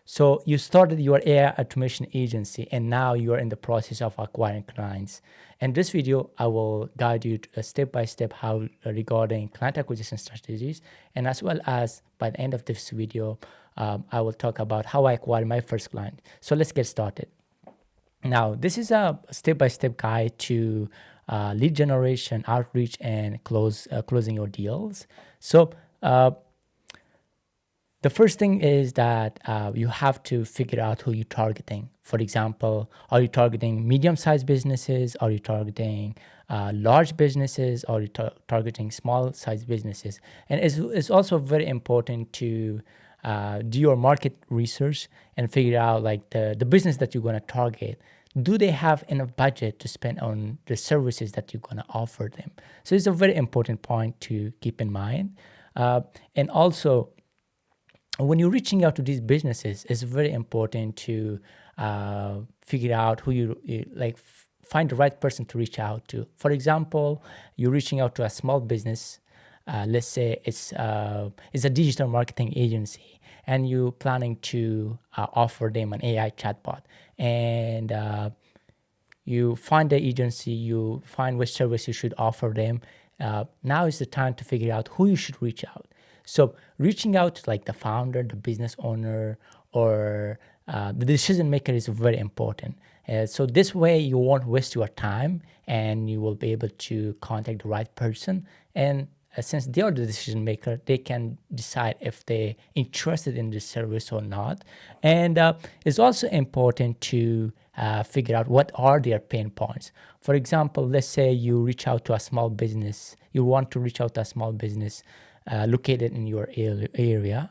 So you started your AI automation agency, and now you are in the process of acquiring clients. In this video, I will guide you step by step how regarding client acquisition strategies, and as well as by the end of this video, I will talk about how I acquired my first client. So let's get started. Now, this is a step-by-step guide to lead generation, outreach, and closing your deals. So the first thing is that you have to figure out who you're targeting. For example, are you targeting medium-sized businesses? Are you targeting large businesses? Are you targeting small-sized businesses? And it's also very important to do your market research and figure out like the business that you're going to target. Do they have enough budget to spend on the services that you're going to offer them? So it's a very important point to keep in mind. And also, when you're reaching out to these businesses, it's very important to figure out who find the right person to reach out to. For example, you're reaching out to a small business. Let's say it's a digital marketing agency, and you're planning to offer them an AI chatbot. And you find the agency, you find which service you should offer them. Now is the time to figure out who you should reach out. So reaching out to like the founder, the business owner, or the decision maker is very important. So this way you won't waste your time, and you will be able to contact the right person. And since they are the decision maker, they can decide if they're interested in this service or not. And it's also important to figure out what are their pain points. For example, let's say you reach out to a small business. You want to reach out to a small business located in your area.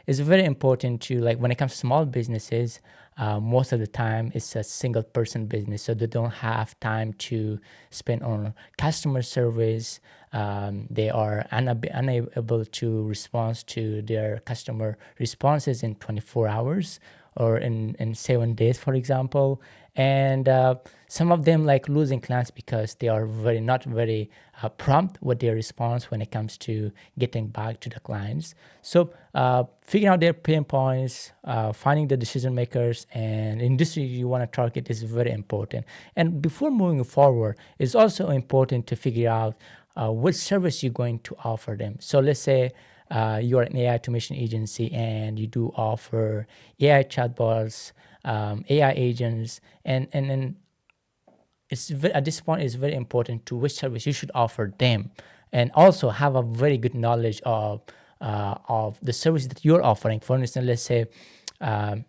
It's very important to, like, when it comes to small businesses, most of the time it's a single person business, so they don't have time to spend on customer service. They are unable to respond to their customer responses in 24 hours or in 7 days, for example. And some of them like losing clients because they are not very prompt with their response when it comes to getting back to the clients. So figuring out their pain points, finding the decision makers and industry you want to target is very important. And before moving forward, it's also important to figure out what service you're going to offer them. So let's say you're an AI automation agency and you do offer AI chatbots, AI agents, and at this point it's very important to which service you should offer them, and also have a very good knowledge of the service that you're offering. For instance, let's say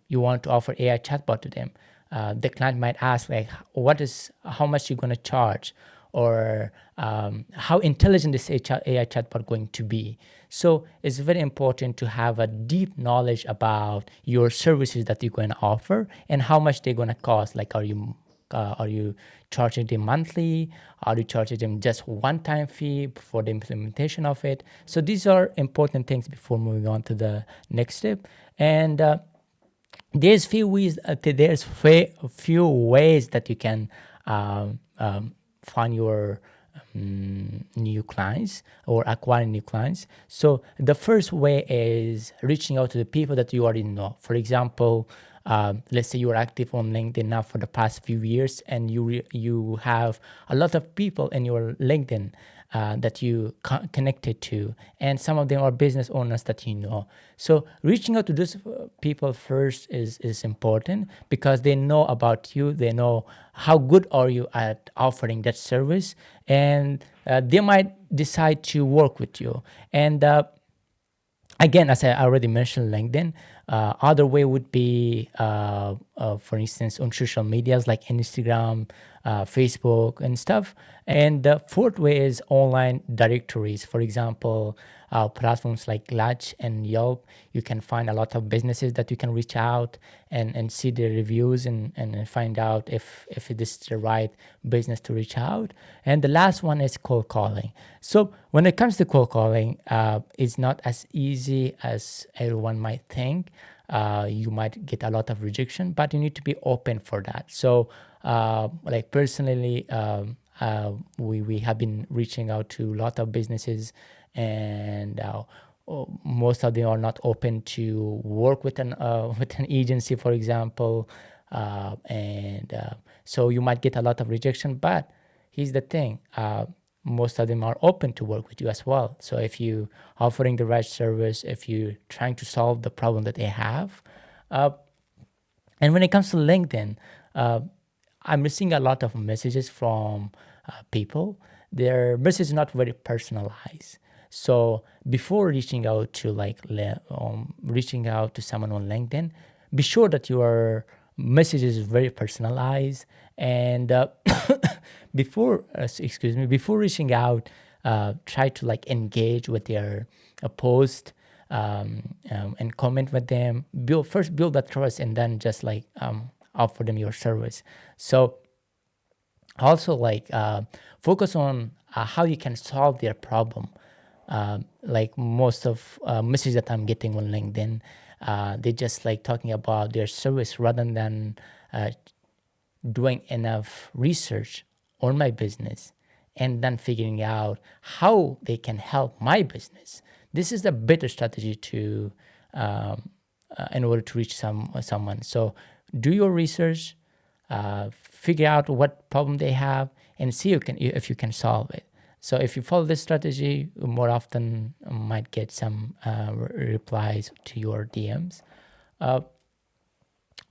you want to offer AI chatbot to them. The client might ask like, how much you're going to charge, or how intelligent this AI chatbot going to be. So it's very important to have a deep knowledge about your services that you're going to offer and how much they're going to cost. Like, are you charging them monthly? Are you charging them just one-time fee for the implementation of it? So these are important things before moving on to the next step. And there's few ways that you can find your new clients or acquiring new clients. So the first way is reaching out to the people that you already know. For example, let's say you're active on LinkedIn now for the past few years, and you have a lot of people in your LinkedIn that you connected to, and some of them are business owners that you know. So reaching out to those people first is important, because they know about you, they know how good are you at offering that service, and they might decide to work with you. And again, as I already mentioned, LinkedIn. Other way would be, for instance, on social medias like Instagram, Facebook, and stuff. And the fourth way is online directories. For example, platforms like Latch and Yelp. You can find a lot of businesses that you can reach out and see their reviews and find out if it is the right business to reach out. And the last one is cold calling. So when it comes to cold calling, it's not as easy as everyone might think. You might get a lot of rejection, but you need to be open for that. So like personally, we have been reaching out to a lot of businesses, and most of them are not open to work with an with an agency, for example, and so you might get a lot of rejection. But here's the thing: most of them are open to work with you as well. So if you offering the right service, if you trying to solve the problem that they have, uh, and when it comes to LinkedIn, uh, I'm receiving a lot of messages from people. Their message is not very personalized. So before reaching out to reaching out to someone on LinkedIn, be sure that your message is very personalized. And before reaching out, try to like engage with their post, and comment with them. Build that trust, and then just like offer them your service. So also like focus on how you can solve their problem. Like most of messages that I'm getting on LinkedIn, they just like talking about their service rather than doing enough research on my business and then figuring out how they can help my business. This is the better strategy to in order to reach someone. So do your research, figure out what problem they have, and see if you can solve it. So if you follow this strategy, more often might get some replies to your DMs.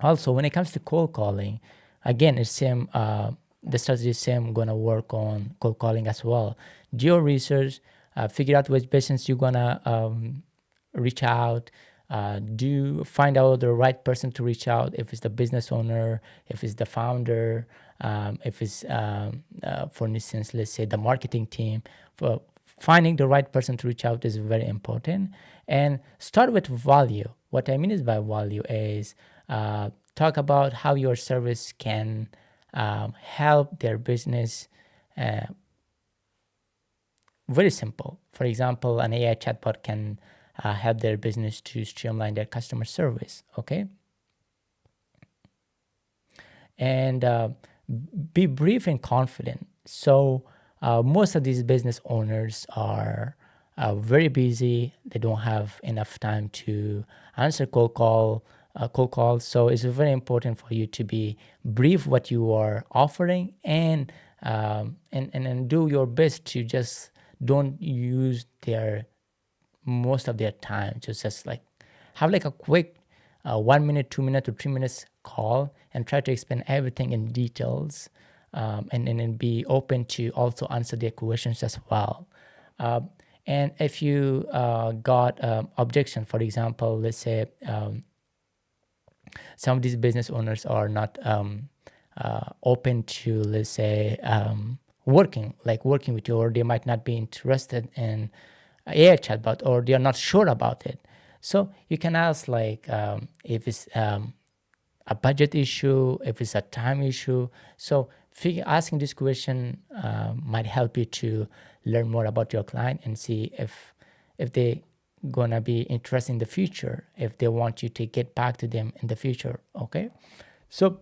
Also, when it comes to cold calling, again, it's same. The strategy is same. Gonna work on cold calling as well. Do your research. Figure out which business you're gonna reach out. Do find out the right person to reach out. If it's the business owner, if it's the founder, if it's for instance, let's say the marketing team. For finding the right person to reach out is very important. And start with value. What I mean is by value is talk about how your service can help their business. Very simple. For example, an AI chatbot can help their business to streamline their customer service. Okay, and be brief and confident. So most of these business owners are very busy. They don't have enough time to answer cold calls. So it's very important for you to be brief what you are offering, and do your best to just don't use their most of their time. Just like have like a quick 1 minute, 2 minute, or 3 minutes call, and try to explain everything in details, and be open to also answer their questions as well. And if you got objection, for example, let's say some of these business owners are not open to, let's say, working with you, or they might not be interested in AI chatbot, or they are not sure about it. So you can ask like if it's a budget issue, if it's a time issue. So asking this question might help you to learn more about your client and see if they gonna be interested in the future, if they want you to get back to them in the future. Okay, so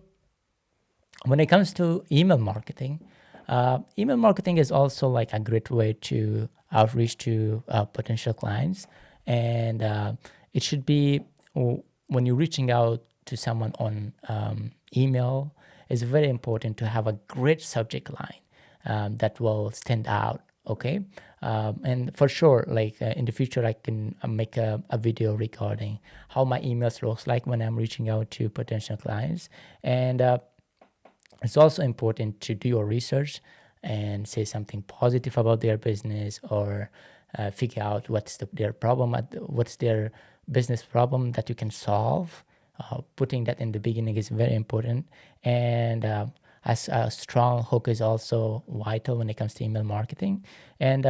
when it comes to email marketing is also like a great way to outreach to potential clients. And it should be, when you're reaching out to someone on email, it's very important to have a great subject line that will stand out. Okay, and for sure, like in the future, I can make a video regarding how my emails looks like when I'm reaching out to potential clients. And it's also important to do your research and say something positive about their business, or figure out what's their problem, what's their business problem that you can solve. Putting that in the beginning is very important. And as a strong hook is also vital when it comes to email marketing. And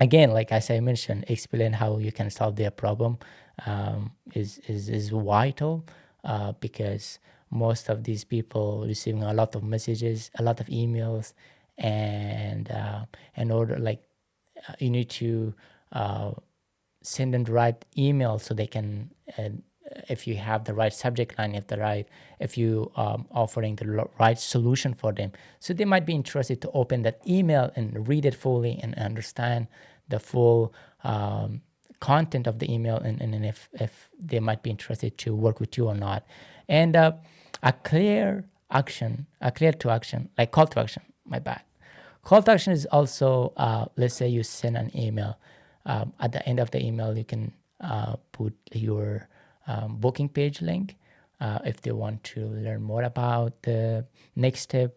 again, like as I mentioned, explain how you can solve their problem is vital, because most of these people receiving a lot of messages, a lot of emails, and in order, like you need to send them the right email so they can, if you have the right subject line, if you offering the right solution for them, so they might be interested to open that email and read it fully and understand the full content of the email, and if they might be interested to work with you or not. And a clear to action, like call to action, my bad. Call to action is also, let's say you send an email. At the end of the email, you can put your booking page link if they want to learn more about the next step,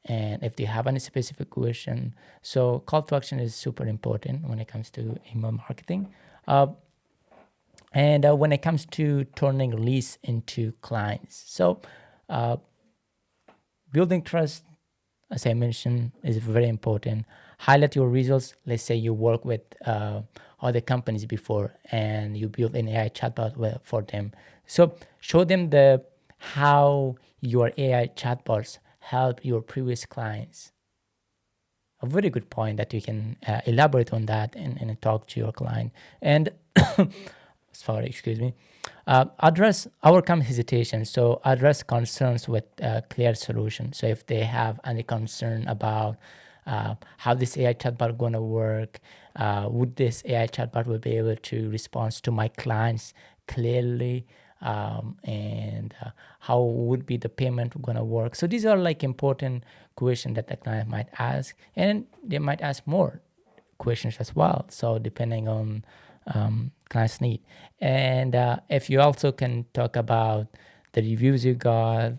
and if they have any specific question. So call to action is super important when it comes to email marketing. And when it comes to turning leads into clients. So building trust, as I mentioned, is very important. Highlight your results. Let's say you work with other companies before and you build an AI chatbot for them. So show them how your AI chatbots help your previous clients. A very good point that you can elaborate on that and talk to your client. And sorry, excuse me. Address overcome hesitation. So address concerns with clear solution. So if they have any concern about how this AI chatbot going to work, would this AI chatbot will be able to respond to my clients clearly, and how would be the payment going to work? So these are like important questions that the client might ask, and they might ask more questions as well. So depending on client's need. And if you also can talk about the reviews you got,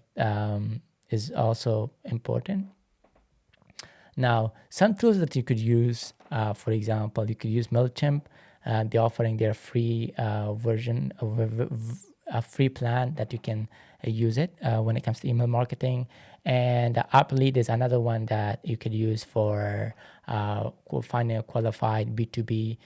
is also important. Now, some tools that you could use, for example, you could use MailChimp. They're offering their free version of a free plan that you can use it when it comes to email marketing. And AppLead is another one that you could use for finding a qualified B2B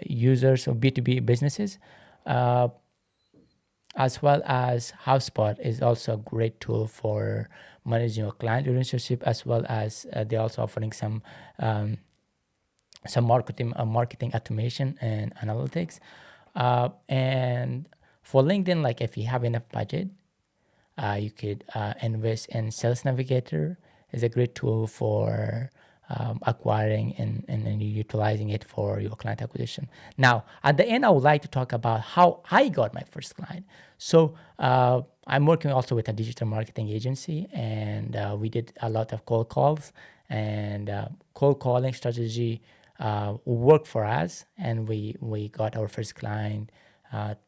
users or B2B businesses. As well as HubSpot is also a great tool for managing your client relationship, as well as they're also offering some marketing automation and analytics. And for LinkedIn, like if you have enough budget, you could invest in Sales Navigator. Is a great tool for acquiring and utilizing it for your client acquisition. Now, at the end, I would like to talk about how I got my first client. So I'm working also with a digital marketing agency, and we did a lot of cold calls, and cold calling strategy worked for us, and we got our first client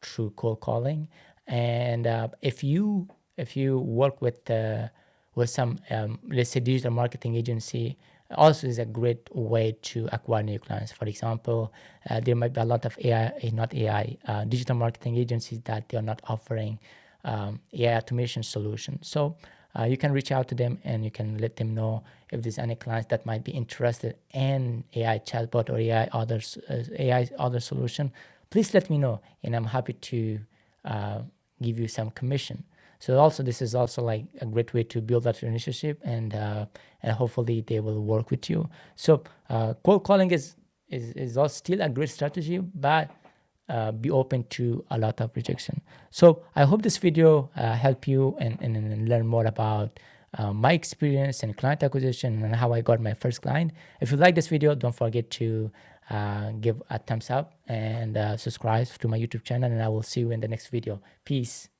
through cold calling. And if you work with some let's say digital marketing agency, also is a great way to acquire new clients. For example, there might be a lot of digital marketing agencies that they are not offering AI automation solutions. So you can reach out to them and you can let them know if there's any clients that might be interested in AI chatbot or AI other solution. Please let me know, and I'm happy to give you some commission. So also, this is also like a great way to build that relationship, and hopefully they will work with you. So cold calling is also still a great strategy, but be open to a lot of rejection. So I hope this video helped you and learn more about my experience in client acquisition and how I got my first client. If you like this video, don't forget to give a thumbs up and subscribe to my YouTube channel, and I will see you in the next video. Peace.